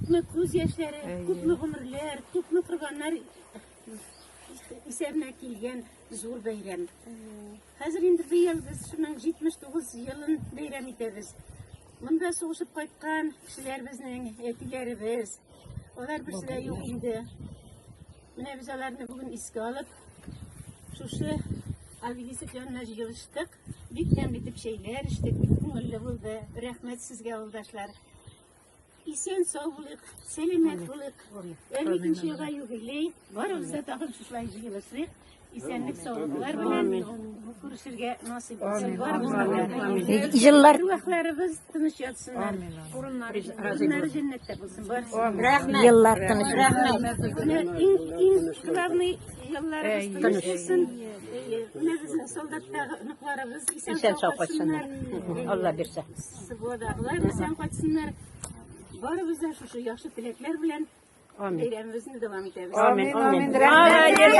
Köpme göz yaşları, kutlu ömürler, kutlu kurbanlar isebine kilgen zor bayram. Hazır indi bir yıl biz şunun 79 yılın bayram etemiz. Bunda soğuşup kaytkan kişilerimizin etilerimiz, onlar bir şeyler yok indi. Mine biz onlarını bugün iske alıp, şu abilisik yanına yığıştık. Bitten bitip şeyler, işte bütünlü buldu. Rahmet sizge yoldaşlar. İsen sağlık, selamet olık. 52. yıla yubiley. Var o bize takım şuşlayıcı yılısırık. İsenlik sağlıklar bilen kuruşurga nasip etsin. Var bunlar. Yıllar Ruhlarımız tınış yatsınlar. Burunları cennette bulsun. yıllar tanış. İnkılabını yıllarımız tınış etsin. Bizim soldatlarımız isen sağ kaçsınlar. Allah birse. Sıvıdağlar isen kaçsınlar. Var bize şu yaşlı dilekler bilen bayramımızı devam ederiz. Amin. Amin.